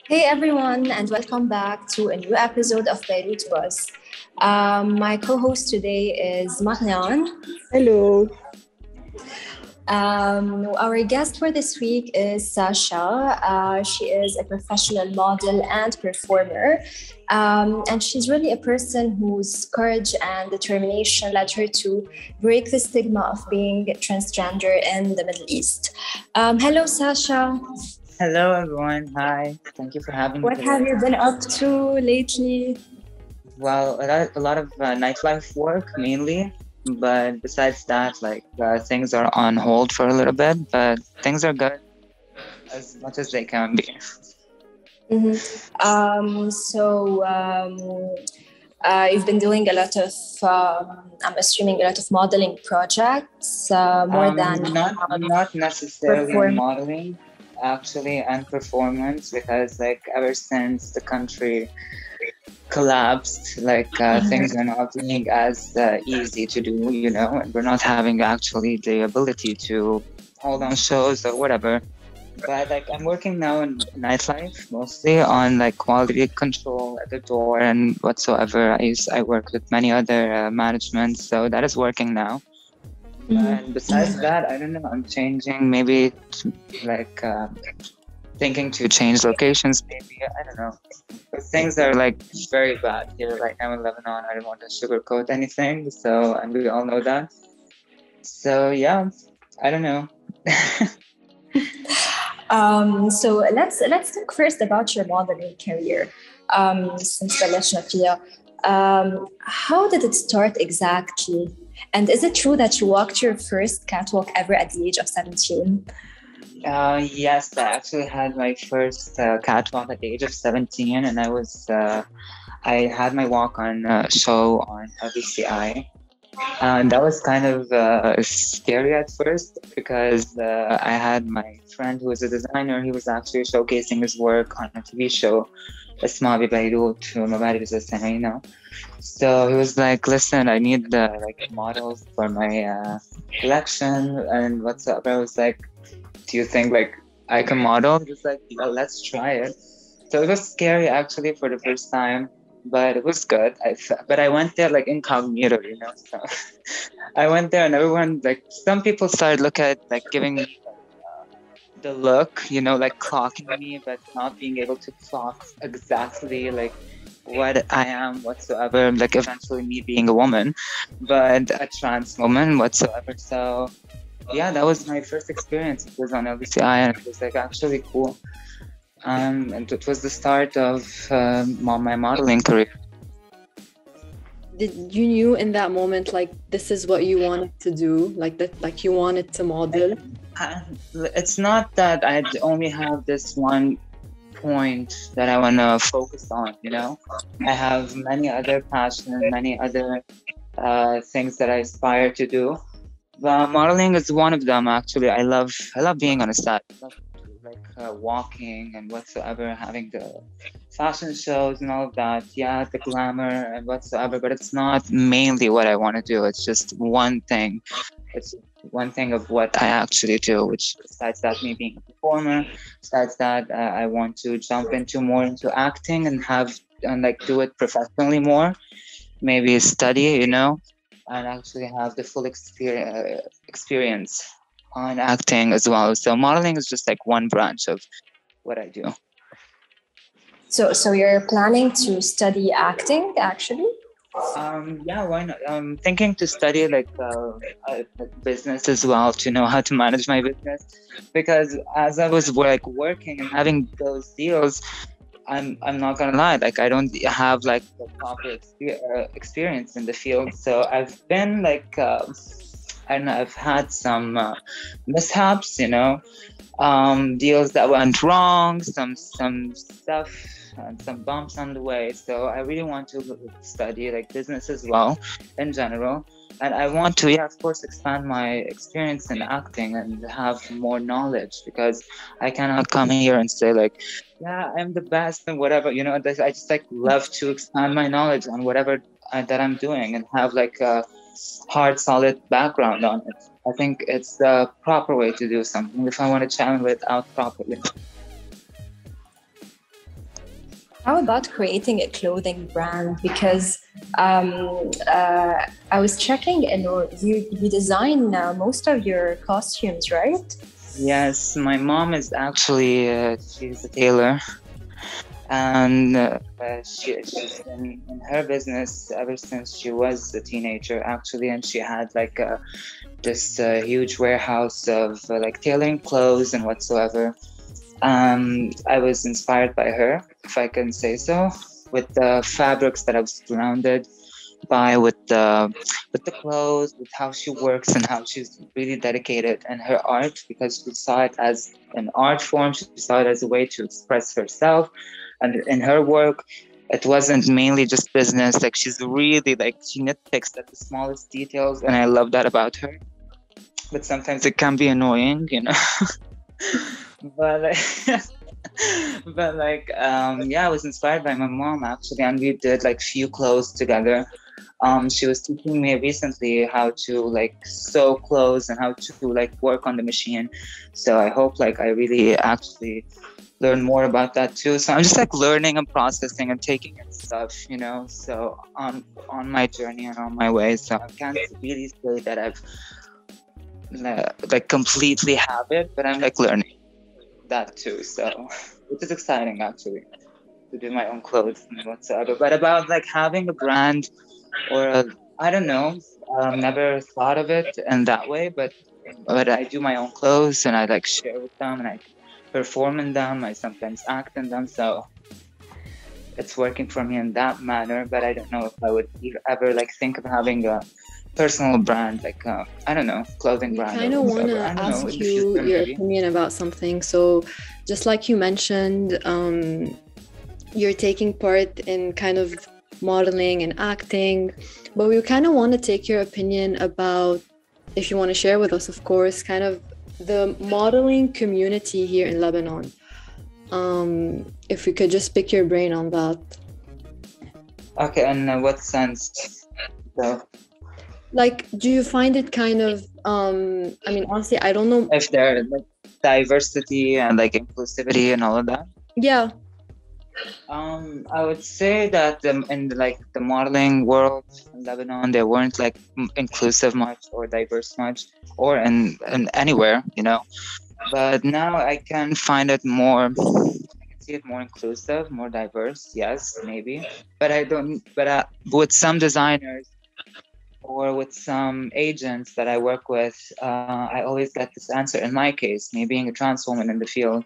Hey everyone, and welcome back to a new episode of Beirut Buzz. My co-host today is Marianne. Hello. Our guest for this week is Sasha. She is a professional model and performer, and she's really a person whose courage and determination led her to break the stigma of being transgender in the Middle East. Hello, Sasha. Hello, everyone. Hi. Thank you for having me What have today. you been up to lately? Well, a lot of nightlife work mainly, but besides that, things are on hold for a little bit, but things are good as much as they can be. Mm-hmm. You've been doing a lot of, I'm assuming, a lot of modeling projects, more than Not necessarily perform. modeling, actually, and performance, because ever since the country collapsed, things are not being as easy to do, and we're not having actually the ability to hold on shows or whatever. But I'm working now in nightlife, mostly on quality control at the door and whatsoever. I work with many other management, so that is working now. And besides that, I don't know. I'm changing, maybe like uh, thinking to change locations. Maybe I don't know. But things are very bad here right now in Lebanon. I don't want to sugarcoat anything, so and we all know that. So yeah, I don't know. So let's talk first about your modeling career. Since بلشنا فيها, how did it start exactly? And is it true that you walked your first catwalk ever at the age of 17? Yes, I actually had my first catwalk at the age of 17, and I had my walk on show on LBCI. And that was kind of scary at first because I had my friend who was a designer. He was actually showcasing his work on a TV show, اسمها ببيروت مباري بزز So he was like, "Listen, I need models for my collection and whatsoever." I was like, "Do you think I can model?" He was like, "Yeah, let's try it." So it was scary actually for the first time, but it was good. But I went there incognito, So I went there and everyone some people started looking at giving me the look, clocking me, but not being able to clock exactly what I am whatsoever. Eventually me being a woman, but a trans woman whatsoever. So yeah, that was my first experience. It was on LBCI and it was actually cool. And it was the start of my modeling career. Did you knew in that moment this is what you wanted to do, you wanted to model? It's not that I only have this one point that I want to focus on, I have many other passions, many other things that I aspire to do. But modeling is one of them. Actually, I love being on a set. I love walking and whatsoever, having the fashion shows and all of that. Yeah, the glamour and whatsoever. But it's not mainly what I want to do. It's just one thing. It's one thing of what I actually do. Which besides that, me being a performer, besides that, I want to jump more into acting and do it professionally more. Maybe study, and actually have the full experience on acting as well. So modeling is just one branch of what I do. So you're planning to study acting, actually? Yeah, why not? I'm thinking to study business as well, to know how to manage my business, because as I was working and having those deals, I'm not gonna lie, I don't have the proper experience in the field. So I've been I don't know, I've had some mishaps, deals that went wrong, some stuff and some bumps on the way. So I really want to study business as well in general. And I want to, of course, expand my experience in acting and have more knowledge, because I cannot come here and say yeah, I'm the best and whatever, I just love to expand my knowledge on whatever that I'm doing and have a hard, solid background on it. I think it's the proper way to do something if I want to channel it out properly. How about creating a clothing brand? Because I was checking, and you design most of your costumes, right? Yes, my mom is actually she's a tailor, and she's been in her business ever since she was a teenager, actually, and she had like this huge warehouse of like tailoring clothes and whatsoever. I was inspired by her, if I can say so, with the fabrics that I was surrounded by, with the clothes, with how she works and how she's really dedicated, and her art, because she saw it as an art form. She saw it as a way to express herself, and in her work, it wasn't mainly just business. Like she's really like she nitpicks at the smallest details, and I love that about her. But sometimes it can be annoying, you know. but like, yeah, I was inspired by my mom actually, and we did like few clothes together. She was teaching me recently how to like sew clothes and how to like work on the machine. So I hope like I really actually learn more about that too. So I'm just like learning and processing and taking in stuff, you know. So on my journey and on my way. So I can't really say that I've like completely have it, but I'm like learning that too. So which is exciting actually, to do my own clothes and whatsoever. But about like having a brand or I don't know, never thought of it in that way. But I do my own clothes and I like share with them and I perform in them. I sometimes act in them. So it's working for me in that manner. But I don't know if I would ever like think of having a personal brand, like I don't know, clothing brand. I kind of want to ask you your opinion about something. So just like you mentioned, you're taking part in kind of modeling and acting, but we kind of want to take your opinion about, if you want to share with us, of course, kind of the modeling community here in Lebanon. If we could just pick your brain on that. Okay, and what sense? So, like, do you find it kind of I mean, honestly, I don't know if there like diversity and like inclusivity and all of that? Yeah. I would say that in like the modeling world in Lebanon, they weren't like inclusive much or diverse much, or in anywhere, you know. But now I can find it more. I can see it more inclusive, more diverse. Yes, maybe. But I don't. But with some designers or with some agents that I work with, I always get this answer. In my case, me being a trans woman in the field.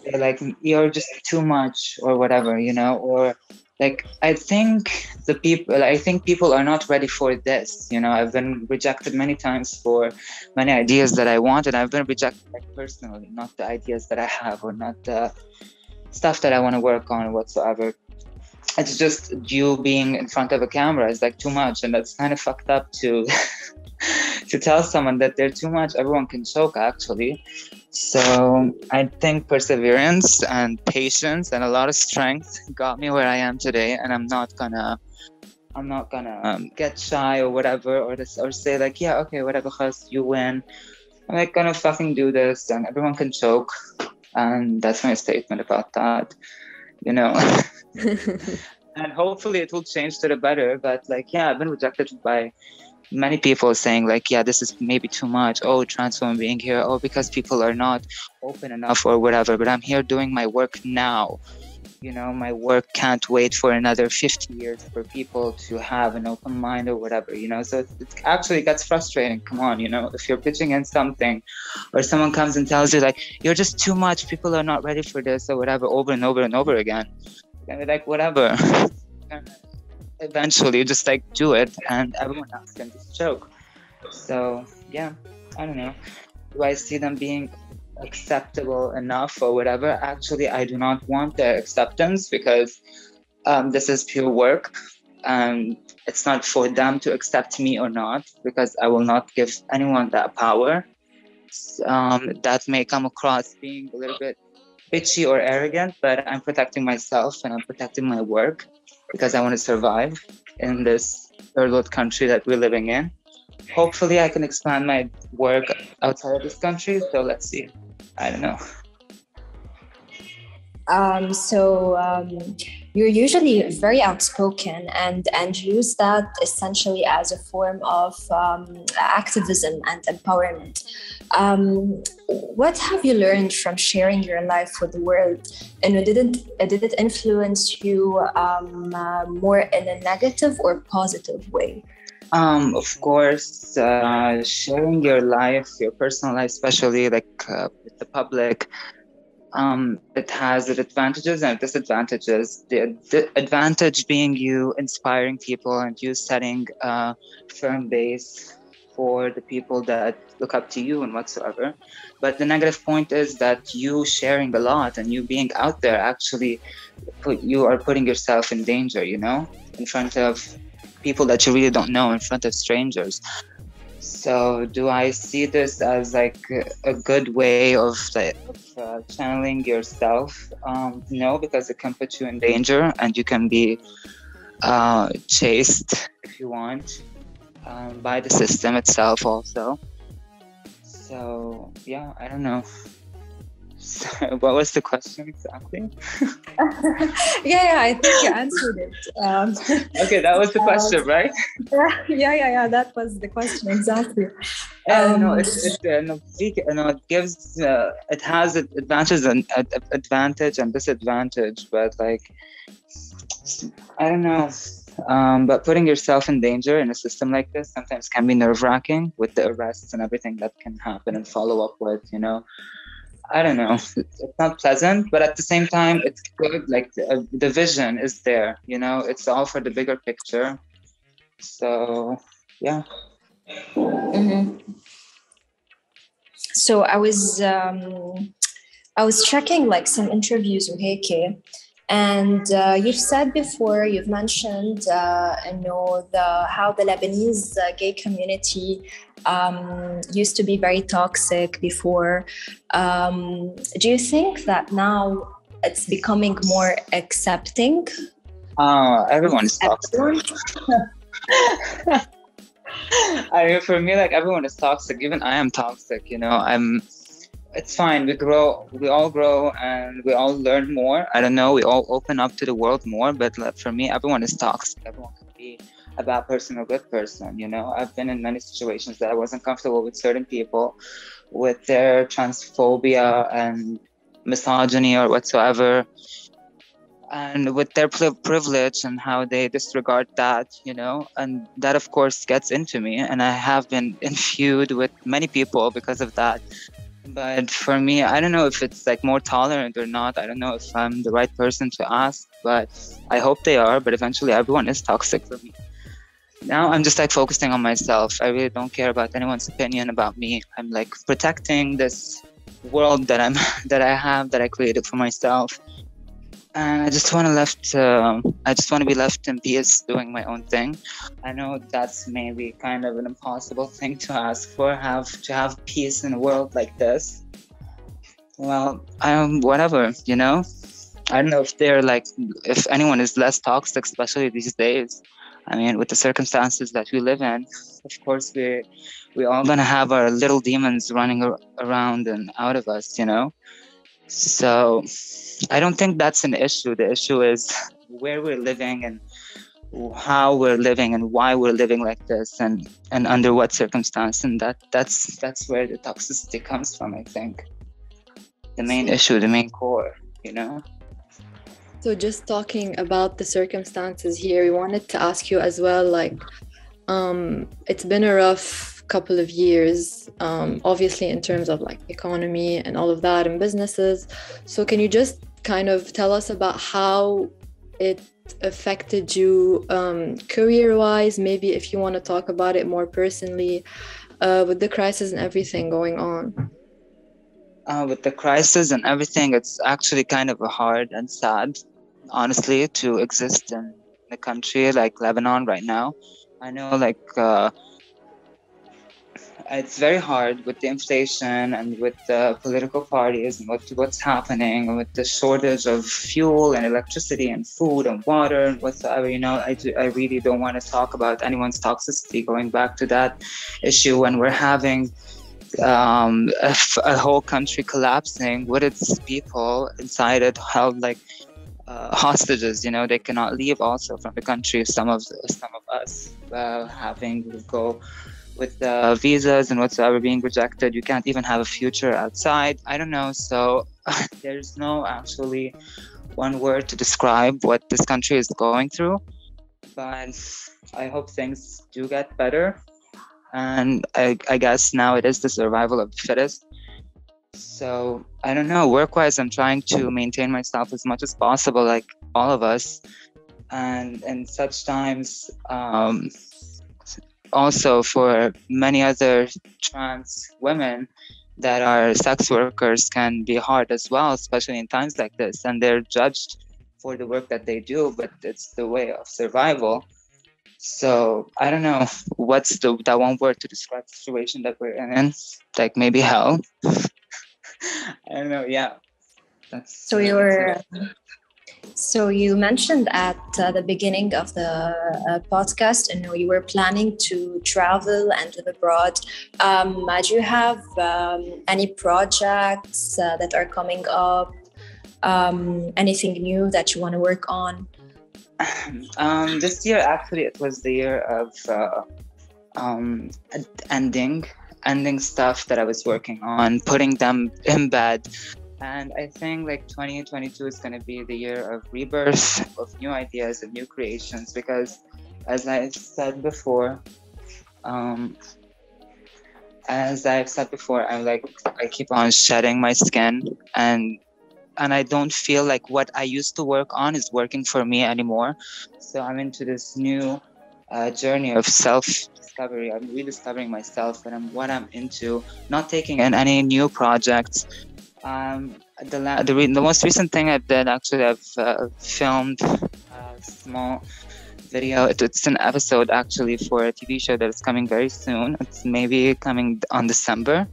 Say like you're just too much or whatever, you know, or like I think people are not ready for this, you know. I've been rejected many times for many ideas that I want, and I've been rejected like personally, not the ideas that I have or not the stuff that I want to work on whatsoever. It's just you being in front of a camera is like too much, and that's kind of fucked up to to tell someone that they're too much. Everyone can choke actually. So I think perseverance and patience and a lot of strength got me where I am today, and I'm not gonna get shy or whatever, or say like, yeah, okay, whatever, cause you win. I'm like gonna fucking do this, and everyone can choke, and that's my statement about that, you know. And hopefully it will change to the better. But like, yeah, I've been rejected by many people saying like, yeah, this is maybe too much. Oh, trans women being here. Oh, because people are not open enough or whatever. But I'm here doing my work now. You know, my work can't wait for another 50 years for people to have an open mind or whatever, you know. So it actually gets frustrating. Come on, you know, if you're pitching in something or someone comes and tells you like, you're just too much, people are not ready for this or whatever, over and over and over again. And you're like, whatever. Eventually just like do it and everyone else can just choke. So yeah, I don't know, do I see them being acceptable enough or whatever? Actually, I do not want their acceptance, because this is pure work, and it's not for them to accept me or not, because I will not give anyone that power. That may come across being a little bit bitchy or arrogant, but I'm protecting myself and I'm protecting my work, because I want to survive in this third world country that we're living in. Hopefully I can expand my work outside of this country, so let's see. I don't know. You're usually very outspoken and use that essentially as a form of activism and empowerment. What have you learned from sharing your life with the world? And did it influence you more in a negative or positive way? Of course, sharing your life, your personal life, especially like with the public, it has its advantages and disadvantages. The advantage being you inspiring people and you setting a firm base for the people that look up to you and whatsoever. But the negative point is that you sharing a lot and you being out there actually you are putting yourself in danger, you know, in front of people that you really don't know, in front of strangers. So do I see this as like a good way of channeling yourself? No, because it can put you in danger and you can be chased if you want by the system itself also. So yeah, I don't know. So, what was the question exactly? yeah, I think you answered it. Okay, that was the question, right? Yeah, that was the question exactly. It gives it has advantages and advantage and disadvantage, but like I don't know. But putting yourself in danger in a system like this sometimes can be nerve-wracking with the arrests and everything that can happen and follow up with, you know. I don't know. It's not pleasant, but at the same time, it's good. Like the vision is there, you know. It's all for the bigger picture. So, yeah. Mm-hmm. So I was checking like some interviews with Heike, and you've mentioned, how the Lebanese gay community used to be very toxic before. Do you think that now it's becoming more accepting? Everyone is toxic. I mean, for me, like everyone is toxic. Even I am toxic. You know, It's fine. We all grow, and we all learn more. I don't know. We all open up to the world more. But for me, everyone is toxic. Everyone can be a bad person or good person. You know, I've been in many situations that I wasn't comfortable with certain people, with their transphobia and misogyny or whatsoever, and with their privilege and how they disregard that, you know, and that of course gets into me, and I have been in feud with many people because of that. But for me, I don't know if it's like more tolerant or not. I don't know if I'm the right person to ask, but I hope they are. But eventually everyone is toxic for me. Now I'm just like focusing on myself. I really don't care about anyone's opinion about me. I'm like protecting this world that I created for myself. And I just want to be left in peace doing my own thing. I know that's maybe kind of an impossible thing to ask for, to have peace in a world like this. Well, whatever, you know. I don't know if anyone is less toxic, especially these days. I mean, with the circumstances that we live in, of course, we're all gonna have our little demons running around and out of us, you know. So I don't think that's an issue. The issue is where we're living and how we're living and why we're living like this and under what circumstance. And that's where the toxicity comes from, I think. The main issue, the main core, you know? So just talking about the circumstances here, we wanted to ask you as well, like, it's been a rough couple of years, obviously in terms of like economy and all of that and businesses. So can you just kind of tell us about how it affected you career-wise, maybe if you want to talk about it more personally, with the crisis and everything going on? With the crisis and everything, it's actually kind of hard and sad, honestly, to exist in a country like Lebanon right now. I know it's very hard with the inflation and with the political parties and what's happening, and with the shortage of fuel and electricity and food and water and whatsoever. You know, I really don't want to talk about anyone's toxicity, going back to that issue when we're having a whole country collapsing with its people inside it held like hostages. They cannot leave also from the country. Some of us having to go with the visas and whatsoever being rejected. You can't even have a future outside. I don't know. So there's no actually one word to describe what this country is going through. But I hope things do get better. And I guess now it is the survival of the fittest. So I don't know. Work-wise, I'm trying to maintain myself as much as possible, like all of us. And in such times, also for many other trans women that are sex workers can be hard as well, especially in times like this. And they're judged for the work that they do, but it's the way of survival. So I don't know what's that one word to describe the situation that we're in. Like maybe hell. I don't know. Yeah. So you mentioned at the beginning of the podcast, you were planning to travel and live abroad. Do you have any projects that are coming up? Anything new that you want to work on? This year, actually, it was the year of ending stuff that I was working on, putting them in bed. And I think like 2022 is going to be the year of rebirth, of new ideas, of new creations, because as I've said before, I keep on shedding my skin, and I don't feel like what I used to work on is working for me anymore. So I'm into this new journey of self-discovery. I'm rediscovering myself and what I'm into, not taking in any new projects. The most recent thing I did, actually, I've filmed a small video. It's an episode actually for a TV show that is coming very soon. It's maybe coming on December.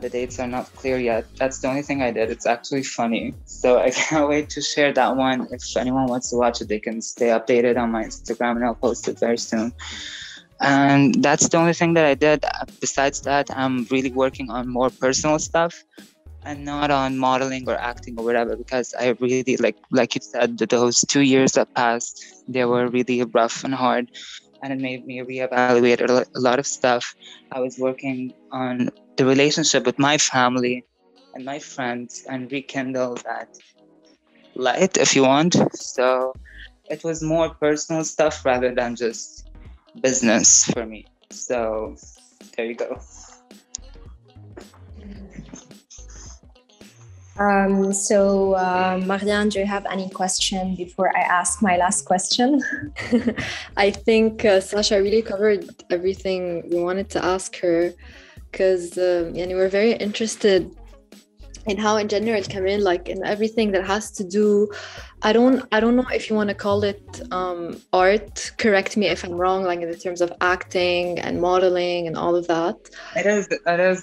The dates are not clear yet. That's the only thing I did. It's actually funny. So I can't wait to share that one. If anyone wants to watch it, they can stay updated on my Instagram and I'll post it very soon. And that's the only thing that I did. Besides that, I'm really working on more personal stuff and not on modeling or acting or whatever, because I really, like you said, those 2 years that passed, they were really rough and hard. And it made me reevaluate a lot of stuff. I was working on the relationship with my family and my friends and rekindle that light, if you want. So it was more personal stuff rather than just business for me. So there you go. Marianne, do you have any question before I ask my last question? I think Sasha really covered everything we wanted to ask her, because we're very interested in how in general come in, like in everything that has to do, I don't know if you want to call it art, correct me if I'm wrong, like in the terms of acting and modeling and all of that. It is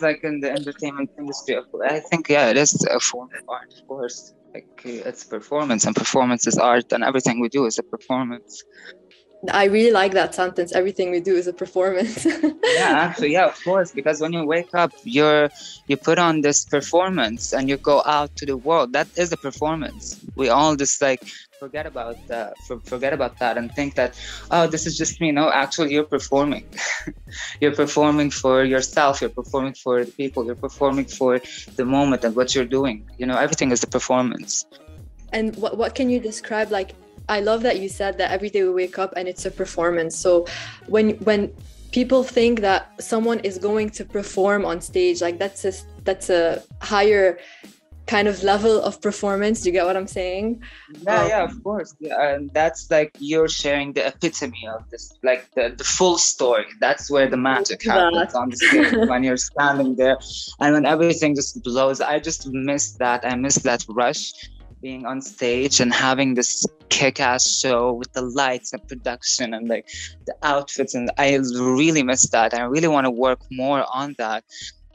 like in the entertainment industry. I think, yeah, it is a form of art, of course. Like it's performance, and performance is art, and everything we do is a performance. I really like that sentence. Everything we do is a performance. Yeah, actually, yeah, of course. Because when you wake up, you put on this performance and you go out to the world. That is a performance. We all just like forget about that and think that, oh, this is just me. No, actually, you're performing. You're performing for yourself. You're performing for the people. You're performing for the moment and what you're doing. Everything is a performance. And what can you describe, like, I love that you said that every day we wake up and it's a performance. So when people think that someone is going to perform on stage, like that's a higher kind of level of performance. Do you get what I'm saying? Yeah, of course. Yeah, and that's like you're sharing the epitome of this, like the full story. That's where the magic happens on the stage when you're standing there and when everything just blows. I just miss that. I miss that rush. Being on stage and having this kick-ass show with the lights and production and like the outfits, and I really miss that. I really want to work more on that.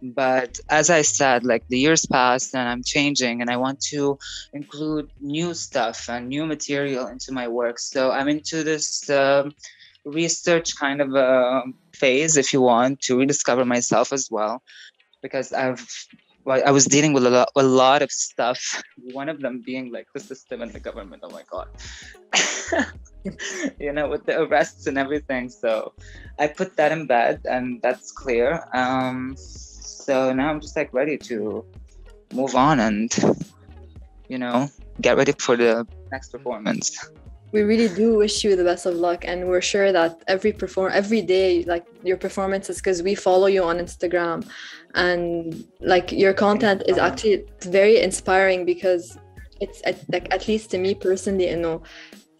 But as I said, like the years passed and I'm changing and I want to include new stuff and new material into my work. So I'm into this research kind of phase, if you want, to rediscover myself as well. because I was dealing with a lot of stuff. One of them being like the system and the government. Oh my God. With the arrests and everything. So I put that in bed, and that's clear. So now I'm just like ready to move on and, get ready for the next performance. We really do wish you the best of luck, and we're sure that every day, like your performances, because we follow you on Instagram, and like your content is actually very inspiring, because it's like, at least to me personally,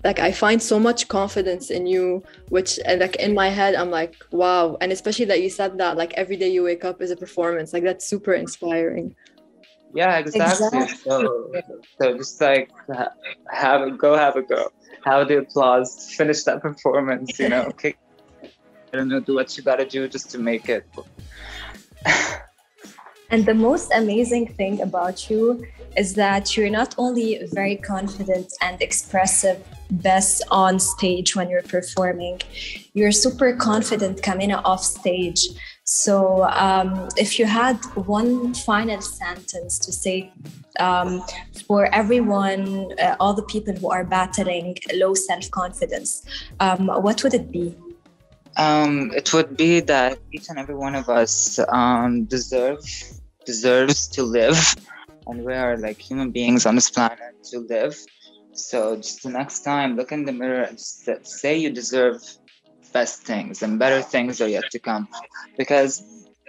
like I find so much confidence in you, which like in my head I'm like, wow. And especially that you said that like every day you wake up is a performance, like that's super inspiring. Yeah, exactly. So just like have a go. Have the applause, finish that performance, okay. I don't know, do what you gotta do just to make it. And the most amazing thing about you is that you're not only very confident and expressive best on stage when you're performing, you're super confident coming off stage. So if you had one final sentence to say for everyone, all the people who are battling low self-confidence, what would it be? It would be that each and every one of us deserves to live, and we are like human beings on this planet to live. So just the next time, look in the mirror and say you deserve best things, and better things are yet to come. Because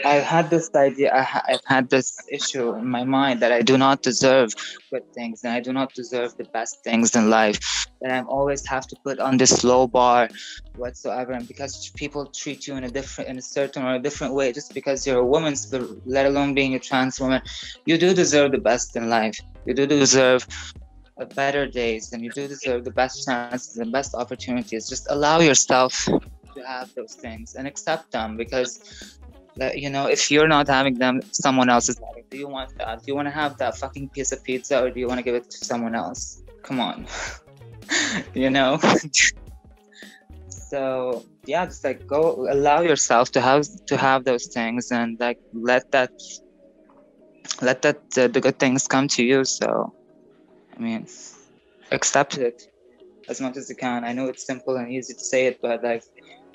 I've had this idea, I've had this issue in my mind that I do not deserve good things, and I do not deserve the best things in life. And I always have to put on this low bar whatsoever. And because people treat you in a different way, just because you're a woman, let alone being a trans woman, you do deserve the best in life. You do deserve better days, and you do deserve the best chances and best opportunities. Just allow yourself to have those things and accept them, because if you're not having them, someone else is having. Do you want that? Do you want to have that fucking piece of pizza, or do you want to give it to someone else? Come on. So yeah, just like go allow yourself to have those things, and like let that the good things come to you. So I mean, accept it as much as you can. I know it's simple and easy to say it, but like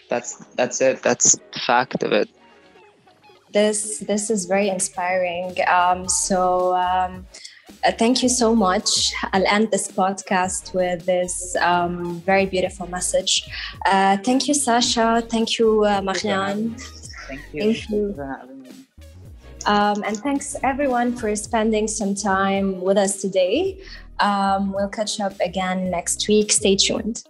that's it. That's the fact of it. This is very inspiring. Thank you so much. I'll end this podcast with this very beautiful message. Thank you, Sasha. Thank you, Marianne. Thank you. And thanks everyone for spending some time with us today. We'll catch up again next week. Stay tuned.